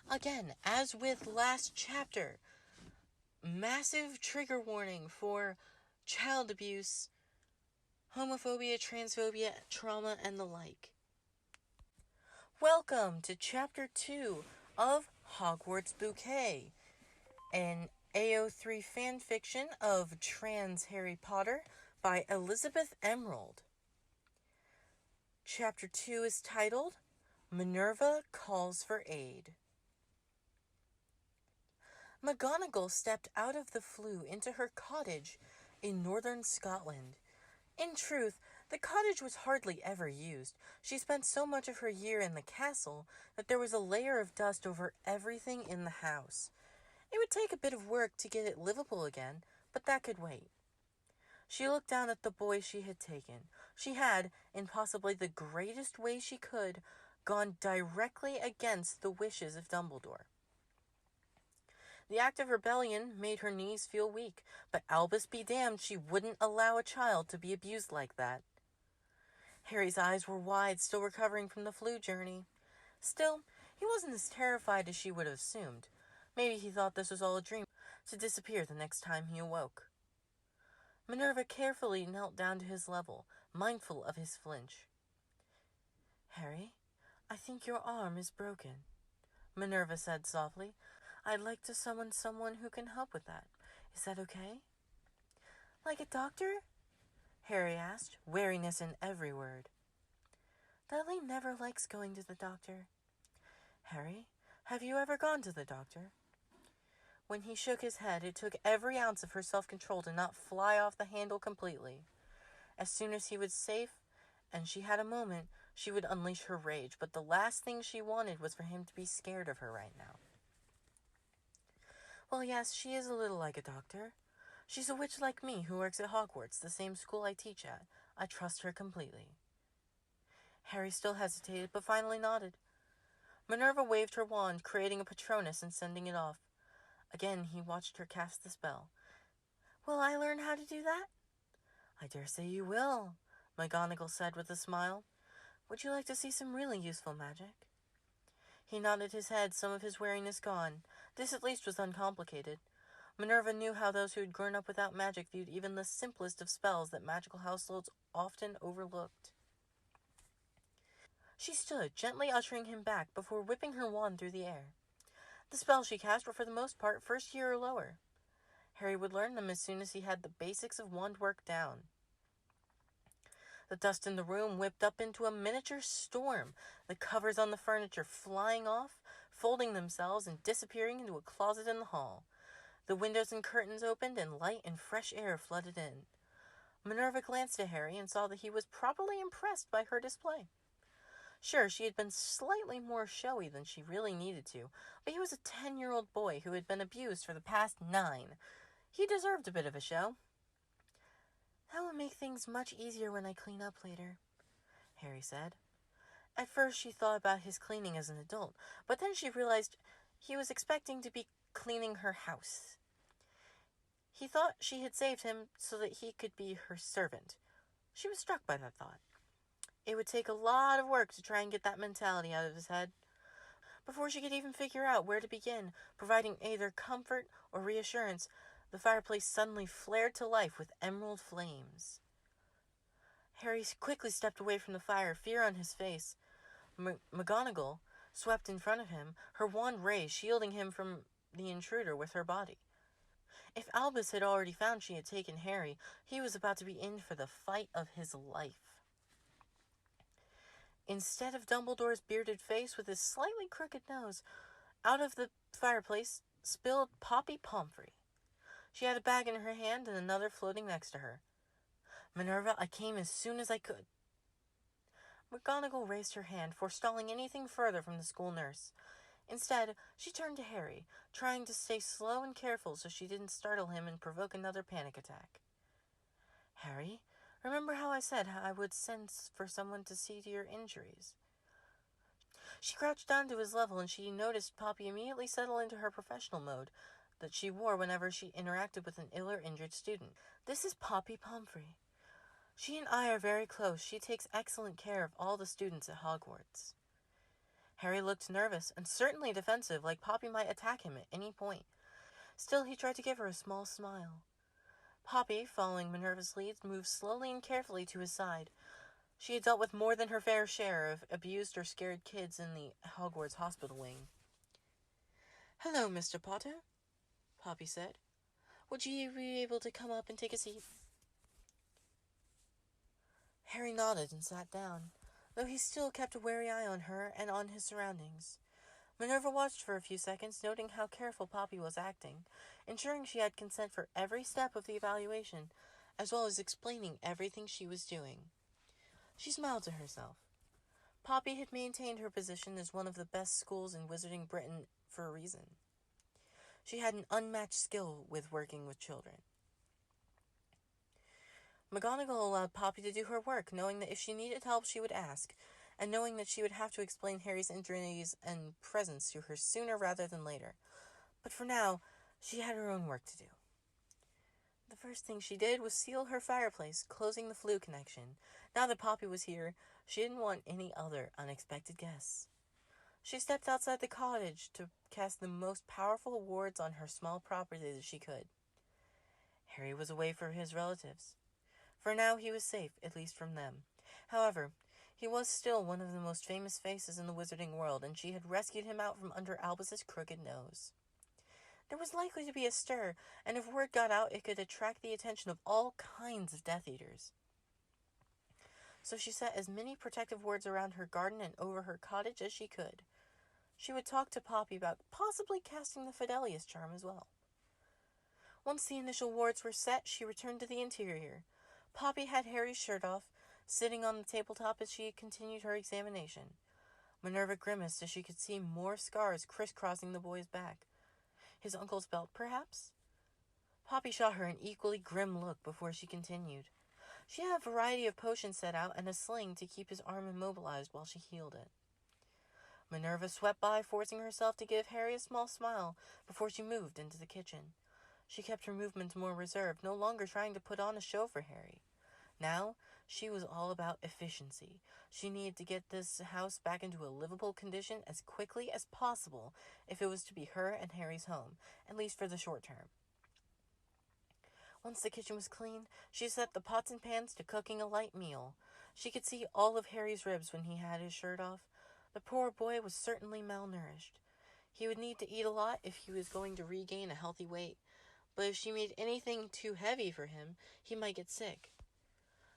Again, as with last chapter, massive trigger warning for child abuse, homophobia, transphobia, trauma, and the like. Welcome to Chapter 2 of Hogwarts Bouquet, an AO3 fanfiction of trans Harry Potter by ElizabethEmerald. Chapter 2 is titled, Minerva Calls for Aid. McGonagall stepped out of the flue into her cottage in northern Scotland. In truth, the cottage was hardly ever used. She spent so much of her year in the castle that there was a layer of dust over everything in the house. It would take a bit of work to get it livable again, but that could wait. She looked down at the boy she had taken. She had, in possibly the greatest way she could, gone directly against the wishes of Dumbledore. The act of rebellion made her knees feel weak, but Albus be damned, she wouldn't allow a child to be abused like that. Harry's eyes were wide, still recovering from the flu journey. Still, he wasn't as terrified as she would have assumed. Maybe he thought this was all a dream, to disappear the next time he awoke. Minerva carefully knelt down to his level, mindful of his flinch. "Harry, I think your arm is broken," Minerva said softly. "I'd like to summon someone who can help with that. Is that okay?" "Like a doctor?" Harry asked, wariness in every word. "Dudley never likes going to the doctor." "Harry, have you ever gone to the doctor?" When he shook his head, it took every ounce of her self-control to not fly off the handle completely. As soon as he was safe, and she had a moment, she would unleash her rage, but the last thing she wanted was for him to be scared of her right now. "Well, yes, she is a little like a doctor. She's a witch like me who works at Hogwarts, the same school I teach at. I trust her completely." Harry still hesitated, but finally nodded. Minerva waved her wand, creating a Patronus and sending it off. Again, he watched her cast the spell. "Will I learn how to do that?" "I dare say you will," McGonagall said with a smile. "Would you like to see some really useful magic?" He nodded his head, some of his wariness gone. This at least was uncomplicated. Minerva knew how those who had grown up without magic viewed even the simplest of spells that magical households often overlooked. She stood, gently ushering him back before whipping her wand through the air. The spells she cast were for the most part first year or lower. Harry would learn them as soon as he had the basics of wand work down. The dust in the room whipped up into a miniature storm, the covers on the furniture flying off, folding themselves, and disappearing into a closet in the hall. The windows and curtains opened, and light and fresh air flooded in. Minerva glanced at Harry and saw that he was properly impressed by her display. Sure, she had been slightly more showy than she really needed to, but he was a 10-year-old boy who had been abused for the past 9. He deserved a bit of a show. "That will make things much easier when I clean up later," Harry said. At first she thought about his cleaning as an adult, but then she realized he was expecting to be cleaning her house. He thought she had saved him so that he could be her servant. She was struck by that thought. It would take a lot of work to try and get that mentality out of his head. Before she could even figure out where to begin, providing either comfort or reassurance, the fireplace suddenly flared to life with emerald flames. Harry quickly stepped away from the fire, fear on his face. McGonagall swept in front of him, her wand raised, shielding him from the intruder with her body. If Albus had already found she had taken Harry, he was about to be in for the fight of his life. Instead of Dumbledore's bearded face with his slightly crooked nose, out of the fireplace spilled Poppy Pomfrey. She had a bag in her hand and another floating next to her. "Minerva, I came as soon as I could." McGonagall raised her hand, forestalling anything further from the school nurse. Instead, she turned to Harry, trying to stay slow and careful so she didn't startle him and provoke another panic attack. "Harry, remember how I said I would send for someone to see to your injuries?" She crouched down to his level, and she noticed Poppy immediately settle into her professional mode that she wore whenever she interacted with an ill or injured student. "This is Poppy Pomfrey. She and I are very close. She takes excellent care of all the students at Hogwarts." Harry looked nervous and certainly defensive, like Poppy might attack him at any point. Still, he tried to give her a small smile. Poppy, following Minerva's lead, moved slowly and carefully to his side. She had dealt with more than her fair share of abused or scared kids in the Hogwarts hospital wing. "Hello, Mr. Potter," Poppy said. "Would you be able to come up and take a seat?" Harry nodded and sat down, though he still kept a wary eye on her and on his surroundings. Minerva watched for a few seconds, noting how careful Poppy was acting, ensuring she had consent for every step of the evaluation, as well as explaining everything she was doing. She smiled to herself. Poppy had maintained her position as one of the best schools in Wizarding Britain for a reason. She had an unmatched skill with working with children. McGonagall allowed Poppy to do her work, knowing that if she needed help she would ask, and knowing that she would have to explain Harry's injuries and presence to her sooner rather than later. But for now, she had her own work to do. The first thing she did was seal her fireplace, closing the flue connection. Now that Poppy was here, she didn't want any other unexpected guests. She stepped outside the cottage to cast the most powerful wards on her small property that she could. Harry was away from his relatives. For now he was safe, at least from them. However, he was still one of the most famous faces in the wizarding world, and she had rescued him out from under Albus's crooked nose. There was likely to be a stir, and if word got out, it could attract the attention of all kinds of Death Eaters. So she set as many protective wards around her garden and over her cottage as she could. She would talk to Poppy about possibly casting the Fidelius charm as well. Once the initial wards were set, she returned to the interior. Poppy had Harry's shirt off, sitting on the tabletop as she continued her examination. Minerva grimaced as she could see more scars crisscrossing the boy's back. His uncle's belt, perhaps? Poppy shot her an equally grim look before she continued. She had a variety of potions set out and a sling to keep his arm immobilized while she healed it. Minerva swept by, forcing herself to give Harry a small smile before she moved into the kitchen. She kept her movements more reserved, no longer trying to put on a show for Harry. Now, she was all about efficiency. She needed to get this house back into a livable condition as quickly as possible if it was to be her and Harry's home, at least for the short term. Once the kitchen was clean, she set the pots and pans to cooking a light meal. She could see all of Harry's ribs when he had his shirt off. The poor boy was certainly malnourished. He would need to eat a lot if he was going to regain a healthy weight, but if she made anything too heavy for him, he might get sick.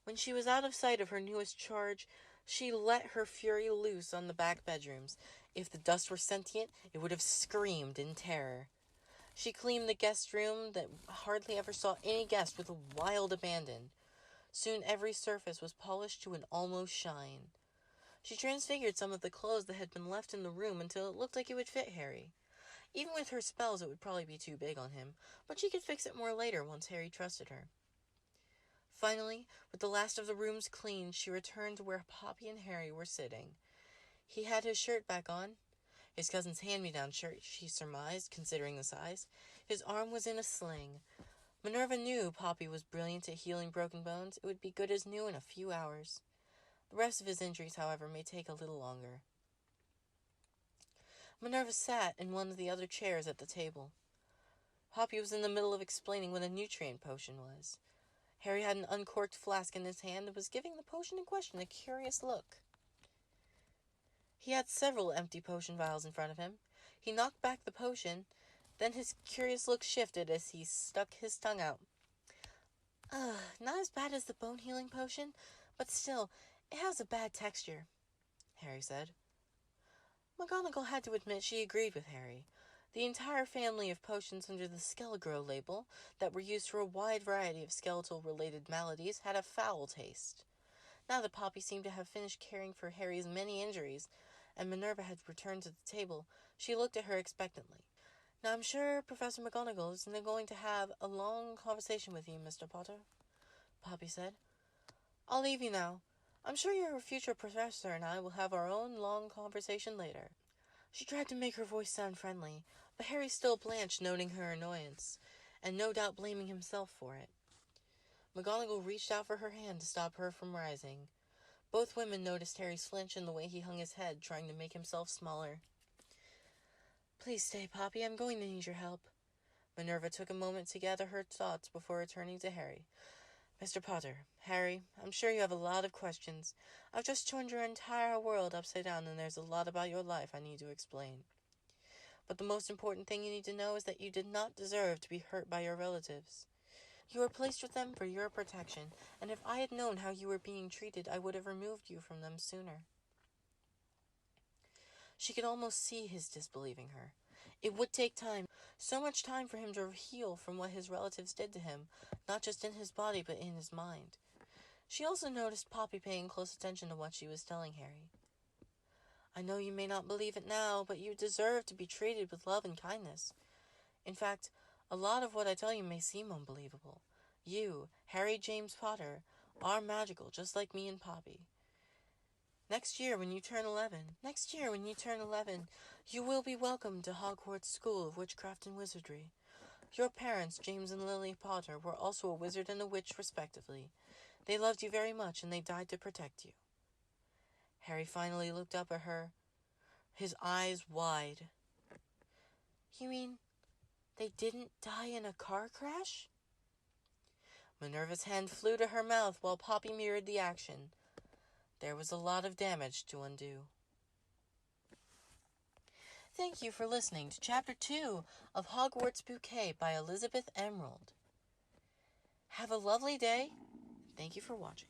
When she was out of sight of her newest charge, she let her fury loose on the back bedrooms. If the dust were sentient, it would have screamed in terror. She cleaned the guest room that hardly ever saw any guest with a wild abandon. Soon every surface was polished to an almost shine. She transfigured some of the clothes that had been left in the room until it looked like it would fit Harry. Even with her spells, it would probably be too big on him, but she could fix it more later once Harry trusted her. Finally, with the last of the rooms cleaned, she returned to where Poppy and Harry were sitting. He had his shirt back on. His cousin's hand-me-down shirt, she surmised, considering the size. His arm was in a sling. Minerva knew Poppy was brilliant at healing broken bones. It would be good as new in a few hours. The rest of his injuries, however, may take a little longer. Minerva sat in one of the other chairs at the table. Poppy was in the middle of explaining what a nutrient potion was. Harry had an uncorked flask in his hand and was giving the potion in question a curious look. He had several empty potion vials in front of him. He knocked back the potion, then his curious look shifted as he stuck his tongue out. Not as bad as the bone healing potion, but still, it has a bad texture, Harry said. McGonagall had to admit she agreed with Harry. The entire family of potions under the Skelegro label that were used for a wide variety of skeletal-related maladies had a foul taste. Now that Poppy seemed to have finished caring for Harry's many injuries, and Minerva had returned to the table, she looked at her expectantly. "Now I'm sure Professor McGonagall is going to have a long conversation with you, Mr. Potter," Poppy said. "I'll leave you now. I'm sure your future professor and I will have our own long conversation later." She tried to make her voice sound friendly, but Harry still blanched, noting her annoyance, and no doubt blaming himself for it. McGonagall reached out for her hand to stop her from rising. Both women noticed Harry's flinch in the way he hung his head, trying to make himself smaller. "Please stay, Poppy. I'm going to need your help." Minerva took a moment to gather her thoughts before returning to Harry. "Mr. Potter, Harry, I'm sure you have a lot of questions. I've just turned your entire world upside down, and there's a lot about your life I need to explain. But the most important thing you need to know is that you did not deserve to be hurt by your relatives. You were placed with them for your protection, and if I had known how you were being treated, I would have removed you from them sooner." She could almost see his disbelieving her. It would take time, so much time for him to heal from what his relatives did to him, not just in his body but in his mind. She also noticed Poppy paying close attention to what she was telling Harry. "I know you may not believe it now, but you deserve to be treated with love and kindness. In fact, a lot of what I tell you may seem unbelievable. You, Harry James Potter, are magical, just like me and Poppy. Next year when you turn 11, you will be welcomed to Hogwarts School of Witchcraft and Wizardry. Your parents, James and Lily Potter, were also a wizard and a witch, respectively. They loved you very much, and they died to protect you." Harry finally looked up at her, his eyes wide. "You mean they didn't die in a car crash?" Minerva's hand flew to her mouth while Poppy mirrored the action. There was a lot of damage to undo. Thank you for listening to Chapter 2 of Hogwarts Bouquet by ElizabethEmerald. Have a lovely day. Thank you for watching.